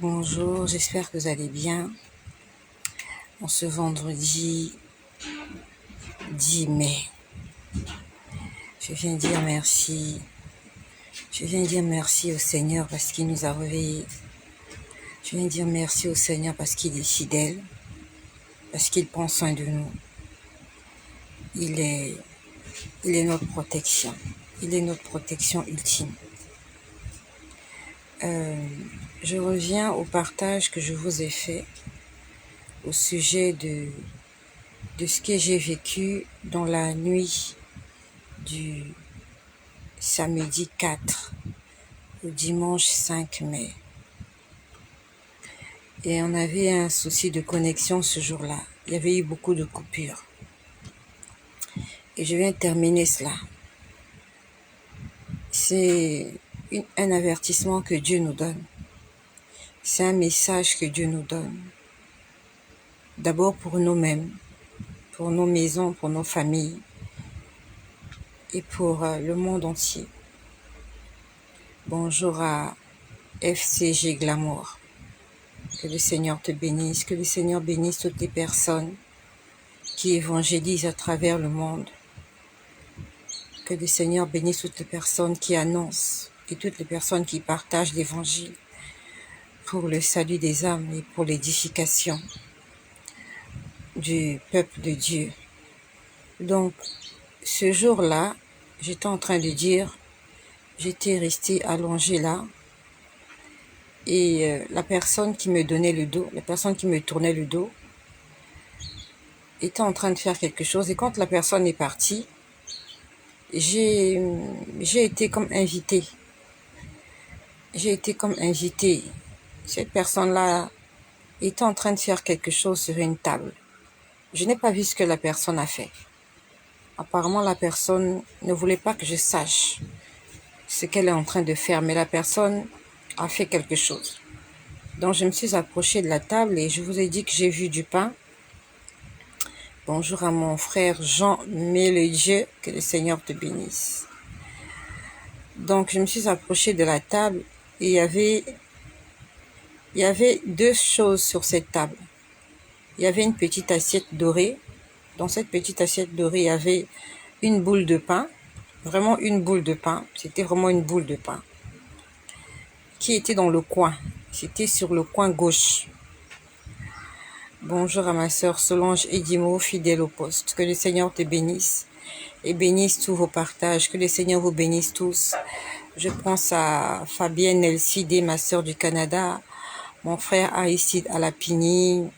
Bonjour, j'espère que vous allez bien. En ce vendredi 10 mai, je viens dire merci. Je viens dire merci au Seigneur parce qu'il nous a réveillés. Je viens dire merci au Seigneur parce qu'il est fidèle, parce qu'il prend soin de nous. Il est notre protection. Il est notre protection ultime. Je reviens au partage que je vous ai fait au sujet de ce que j'ai vécu dans la nuit du samedi 4 au dimanche 5 mai. Et on avait un souci de connexion ce jour-là. Il y avait eu beaucoup de coupures. Et je viens terminer cela. C'est un avertissement que Dieu nous donne. C'est un message que Dieu nous donne. D'abord pour nous-mêmes, pour nos maisons, pour nos familles et pour le monde entier. Bonjour à FCG Glamour. Que le Seigneur te bénisse, que le Seigneur bénisse toutes les personnes qui évangélisent à travers le monde. Que le Seigneur bénisse toutes les personnes qui annoncent et toutes les personnes qui partagent l'évangile pour le salut des âmes et pour l'édification du peuple de Dieu. Donc, ce jour-là, j'étais en train de dire, j'étais restée allongée là et la personne qui me donnait le dos, la personne qui me tournait le dos, était en train de faire quelque chose. Et quand la personne est partie, j'ai été comme invitée. J'ai été comme invitée. Cette personne-là était en train de faire quelque chose sur une table. Je n'ai pas vu ce que la personne a fait. Apparemment, la personne ne voulait pas que je sache ce qu'elle est en train de faire, mais la personne a fait quelque chose. Donc, je me suis approchée de la table et je vous ai dit que j'ai vu du pain. Bonjour à mon frère Jean Méledieu, que le Seigneur te bénisse. Donc, je me suis approchée de la table et il y avait deux choses sur cette table. Il y avait une petite assiette dorée. Dans cette petite assiette dorée, il y avait une boule de pain. Vraiment une boule de pain. C'était vraiment une boule de pain. Qui était dans le coin. C'était sur le coin gauche. Bonjour à ma sœur Solange Edimo, fidèle au poste. Que le Seigneur te bénisse et bénisse tous vos partages. Que le Seigneur vous bénisse tous. Je pense à Fabienne Elsidé, ma sœur du Canada. Mon frère Aristide Alapini.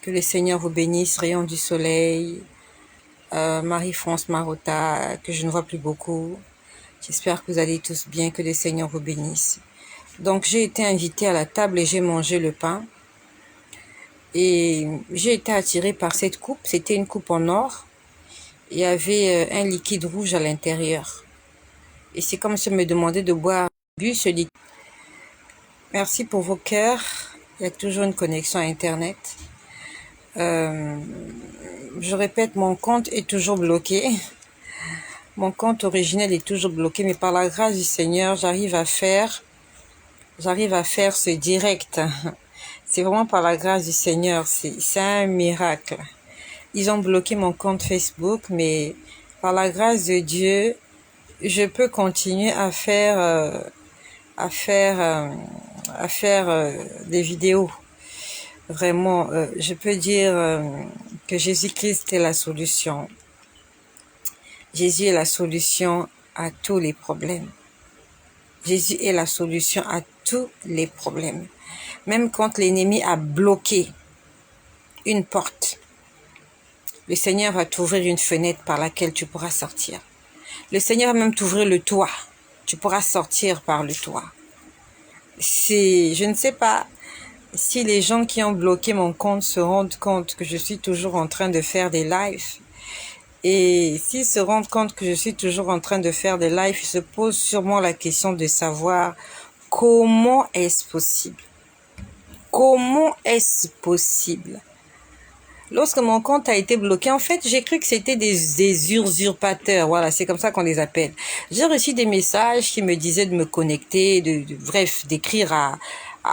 Que le Seigneur vous bénisse. Rayon du soleil. Marie-France Marotta, que je ne vois plus beaucoup. J'espère que vous allez tous bien. Que le Seigneur vous bénisse. Donc, j'ai été invitée à la table et j'ai mangé le pain. Et j'ai été attirée par cette coupe. C'était une coupe en or. Il y avait un liquide rouge à l'intérieur. Et c'est comme si on me demandait de boire ce liquide. Merci pour vos cœurs. Il y a toujours une connexion à Internet. Je répète, mon compte est toujours bloqué. Mon compte originel est toujours bloqué. Mais par la grâce du Seigneur, j'arrive à faire ce direct. C'est vraiment par la grâce du Seigneur. C'est un miracle. Ils ont bloqué mon compte Facebook, mais par la grâce de Dieu, je peux continuer à faire des vidéos. Vraiment, je peux dire que Jésus-Christ est la solution. Jésus est la solution à tous les problèmes. Jésus est la solution à tous les problèmes. Même quand l'ennemi a bloqué une porte, le Seigneur va t'ouvrir une fenêtre par laquelle tu pourras sortir. Le Seigneur va même t'ouvrir le toit. Tu pourras sortir par le toit. Je ne sais pas si les gens qui ont bloqué mon compte se rendent compte que je suis toujours en train de faire des lives. Et s'ils se rendent compte que je suis toujours en train de faire des lives, ils se posent sûrement la question de savoir comment est-ce possible. Comment est-ce possible? Lorsque mon compte a été bloqué, en fait, j'ai cru que c'était des usurpateurs. Voilà, c'est comme ça qu'on les appelle. J'ai reçu des messages qui me disaient de me connecter, bref, d'écrire à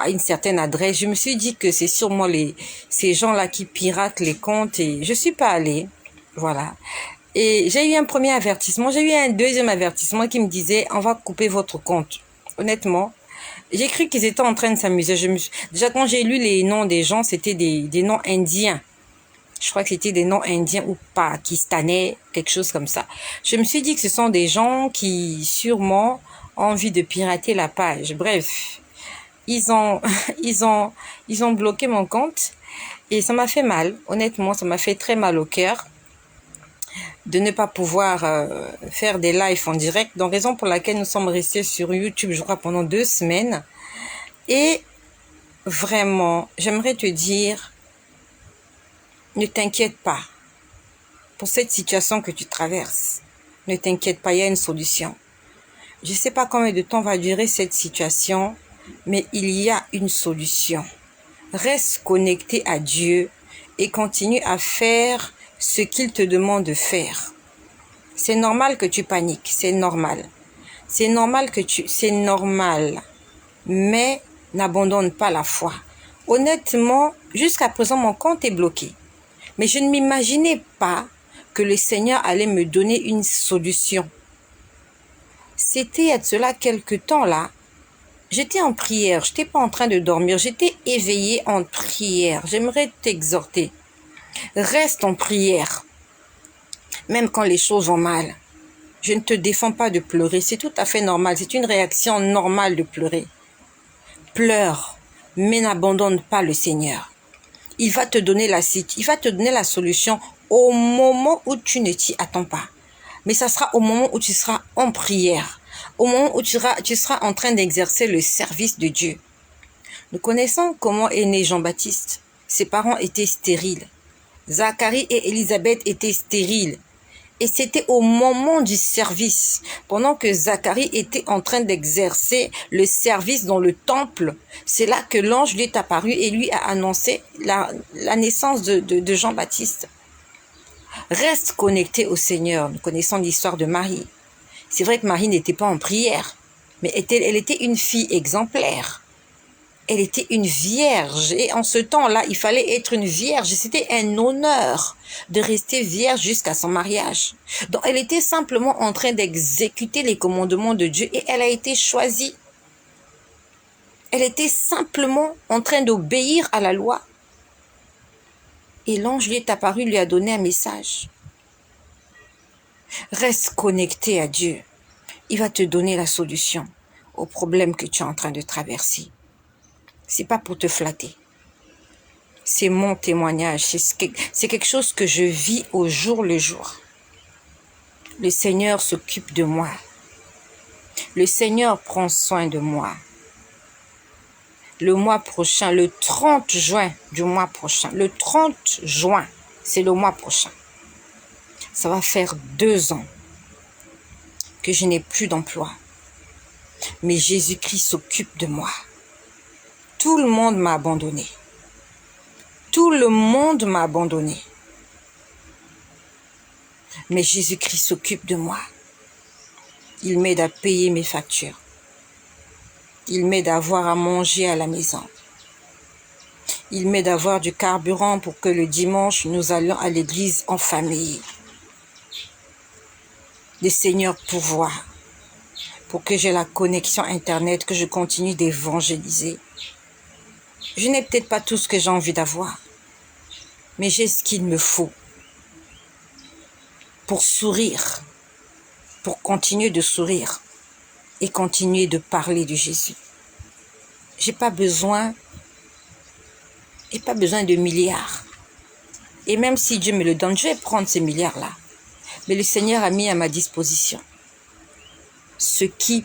à une certaine adresse. Je me suis dit que c'est sûrement ces gens-là qui piratent les comptes et je suis pas allée. Voilà. Et j'ai eu un premier avertissement, j'ai eu un deuxième avertissement qui me disait, on va couper votre compte. Honnêtement, j'ai cru qu'ils étaient en train de s'amuser. Déjà, quand j'ai lu les noms des gens, c'était des noms indiens. Je crois que c'était des noms indiens ou pakistanais, quelque chose comme ça. Je me suis dit que ce sont des gens qui, sûrement, ont envie de pirater la page. Bref, ils ont bloqué mon compte et ça m'a fait mal. Honnêtement, ça m'a fait très mal au cœur de ne pas pouvoir faire des lives en direct, donc raison pour laquelle nous sommes restés sur YouTube, je crois, pendant 2 semaines. Et vraiment, j'aimerais te dire, ne t'inquiète pas pour cette situation que tu traverses. Ne t'inquiète pas, il y a une solution. Je ne sais pas combien de temps va durer cette situation, mais il y a une solution. Reste connecté à Dieu et continue à faire ce qu'il te demande de faire. C'est normal que tu paniques, c'est normal. C'est normal mais n'abandonne pas la foi. Honnêtement, jusqu'à présent, mon compte est bloqué. Mais je ne m'imaginais pas que le Seigneur allait me donner une solution. C'était il y a de cela quelque temps là. J'étais en prière, je n'étais pas en train de dormir, j'étais éveillée en prière. J'aimerais t'exhorter. Reste en prière, même quand les choses vont mal. Je ne te défends pas de pleurer, c'est tout à fait normal, c'est une réaction normale de pleurer. Pleure, mais n'abandonne pas le Seigneur. Il va te donner la solution au moment où tu ne t'y attends pas. Mais ça sera au moment où tu seras en prière, au moment où tu seras en train d'exercer le service de Dieu. Nous connaissons comment est né Jean-Baptiste. Ses parents étaient stériles. Zacharie et Élisabeth étaient stériles. Et c'était au moment du service, pendant que Zacharie était en train d'exercer le service dans le temple, c'est là que l'ange lui est apparu et lui a annoncé la naissance de Jean-Baptiste. Reste connecté au Seigneur. Nous connaissons l'histoire de Marie. C'est vrai que Marie n'était pas en prière, mais elle était une fille exemplaire. Elle était une vierge et en ce temps-là, il fallait être une vierge. C'était un honneur de rester vierge jusqu'à son mariage. Donc, elle était simplement en train d'exécuter les commandements de Dieu et elle a été choisie. Elle était simplement en train d'obéir à la loi. Et l'ange lui est apparu, lui a donné un message. Reste connecté à Dieu. Il va te donner la solution au problème que tu es en train de traverser. C'est pas pour te flatter. C'est mon témoignage. C'est quelque chose que je vis au jour le jour. Le Seigneur s'occupe de moi. Le Seigneur prend soin de moi. Le mois prochain, le 30 juin du mois prochain, le 30 juin, c'est le mois prochain. Ça va faire 2 ans que je n'ai plus d'emploi. Mais Jésus-Christ s'occupe de moi. Tout le monde m'a abandonné. Tout le monde m'a abandonné. Mais Jésus-Christ s'occupe de moi. Il m'aide à payer mes factures. Il m'aide à avoir à manger à la maison. Il m'aide à avoir du carburant pour que le dimanche, nous allions à l'église en famille. Le Seigneur pourvoit pour que j'ai la connexion Internet, que je continue d'évangéliser. Je n'ai peut-être pas tout ce que j'ai envie d'avoir, mais j'ai ce qu'il me faut pour sourire, pour continuer de sourire et continuer de parler de Jésus. J'ai pas besoin de milliards. Et même si Dieu me le donne, je vais prendre ces milliards-là. Mais le Seigneur a mis à ma disposition ce qui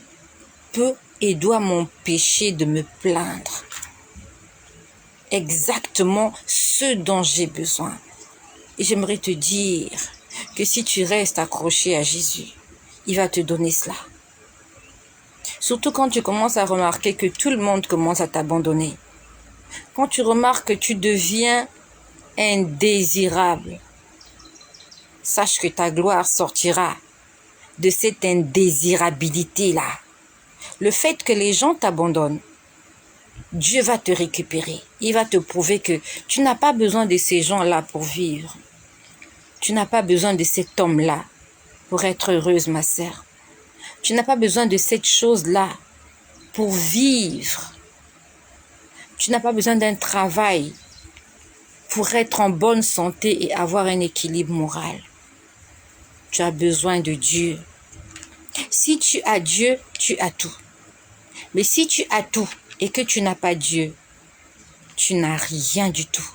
peut et doit m'empêcher de me plaindre. Exactement ce dont j'ai besoin. Et j'aimerais te dire que si tu restes accroché à Jésus, il va te donner cela. Surtout quand tu commences à remarquer que tout le monde commence à t'abandonner. Quand tu remarques que tu deviens indésirable, sache que ta gloire sortira de cette indésirabilité-là. Le fait que les gens t'abandonnent, Dieu va te récupérer. Il va te prouver que tu n'as pas besoin de ces gens-là pour vivre. Tu n'as pas besoin de cet homme-là pour être heureuse, ma sœur. Tu n'as pas besoin de cette chose-là pour vivre. Tu n'as pas besoin d'un travail pour être en bonne santé et avoir un équilibre moral. Tu as besoin de Dieu. Si tu as Dieu, tu as tout. Mais si tu as tout et que tu n'as pas Dieu, tu n'as rien du tout.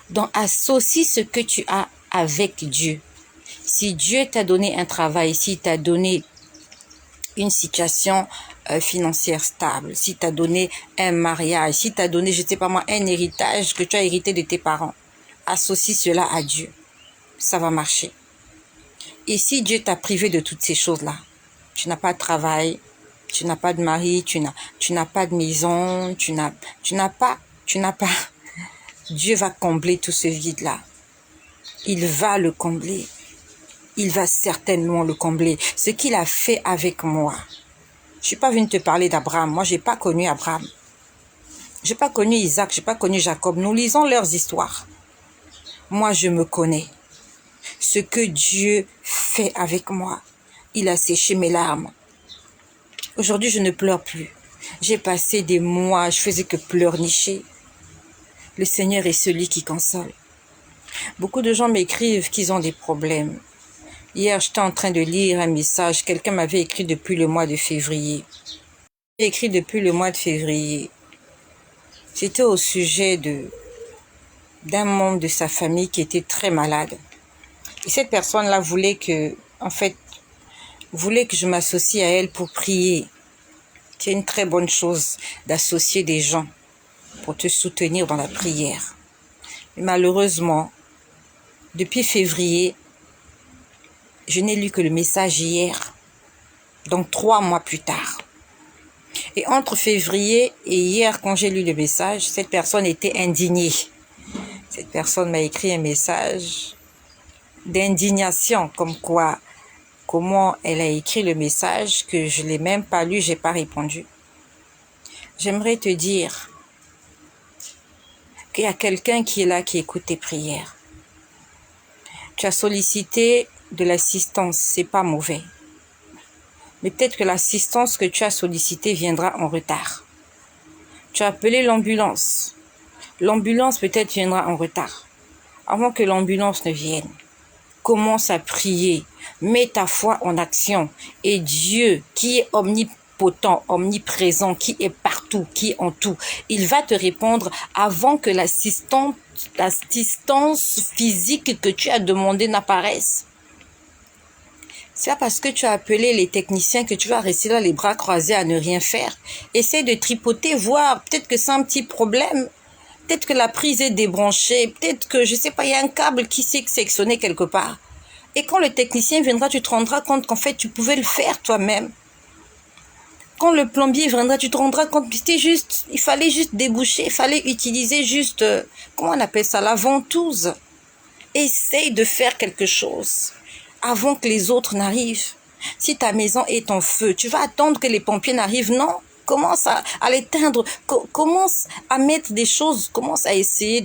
Donc, associe ce que tu as avec Dieu. Si Dieu t'a donné un travail, si t'a donné une situation financière stable, si t'a donné un mariage, si t'a donné, je ne sais pas moi, un héritage que tu as hérité de tes parents, associe cela à Dieu. Ça va marcher. Et si Dieu t'a privé de toutes ces choses-là, tu n'as pas de travail, tu n'as pas de mari, tu n'as pas de maison, tu n'as pas, Dieu va combler tout ce vide-là. Il va le combler. Il va certainement le combler. Ce qu'il a fait avec moi. Je suis pas venue te parler d'Abraham. Moi, j'ai pas connu Abraham. J'ai pas connu Isaac, j'ai pas connu Jacob. Nous lisons leurs histoires. Moi, je me connais. Ce que Dieu fait avec moi, il a séché mes larmes. Aujourd'hui, je ne pleure plus. J'ai passé des mois, je faisais que pleurnicher. Le Seigneur est celui qui console. Beaucoup de gens m'écrivent qu'ils ont des problèmes. Hier, j'étais en train de lire un message. Quelqu'un m'avait écrit depuis le mois de février. Écrit depuis le mois de février. C'était au sujet d'un membre de sa famille qui était très malade. Et cette personne-là voulait que je m'associe à elle pour prier. C'est une très bonne chose d'associer des gens pour te soutenir dans la prière. Mais malheureusement, depuis février, je n'ai lu que le message hier, donc 3 mois plus tard. Et entre février et hier, quand j'ai lu le message, cette personne était indignée. Cette personne m'a écrit un message d'indignation, comme quoi, comment elle a écrit le message, que je ne l'ai même pas lu, je n'ai pas répondu. J'aimerais te dire qu'il y a quelqu'un qui est là, qui écoute tes prières. Tu as sollicité de l'assistance, c'est pas mauvais. Mais peut-être que l'assistance que tu as sollicitée viendra en retard. Tu as appelé l'ambulance. L'ambulance peut-être viendra en retard. Avant que l'ambulance ne vienne, commence à prier. Mets ta foi en action. Et Dieu, qui est omnipotent, omniprésent, qui est partout, qui est en tout, il va te répondre avant que l'assistance physique que tu as demandé n'apparaisse. C'est pas parce que tu as appelé les techniciens que tu vas rester là les bras croisés à ne rien faire. Essaie de tripoter, voir, peut-être que c'est un petit problème. Peut-être que la prise est débranchée. Peut-être que, je sais pas, il y a un câble qui s'est sectionné quelque part. Et quand le technicien viendra, tu te rendras compte qu'en fait, tu pouvais le faire toi-même. Quand le plombier viendra, tu te rendras compte que c'était juste, il fallait juste déboucher, il fallait utiliser juste, comment on appelle ça, la ventouse. Essaye de faire quelque chose avant que les autres n'arrivent. Si ta maison est en feu, tu vas attendre que les pompiers n'arrivent? Non. Commence à l'éteindre, commence à mettre des choses, commence à essayer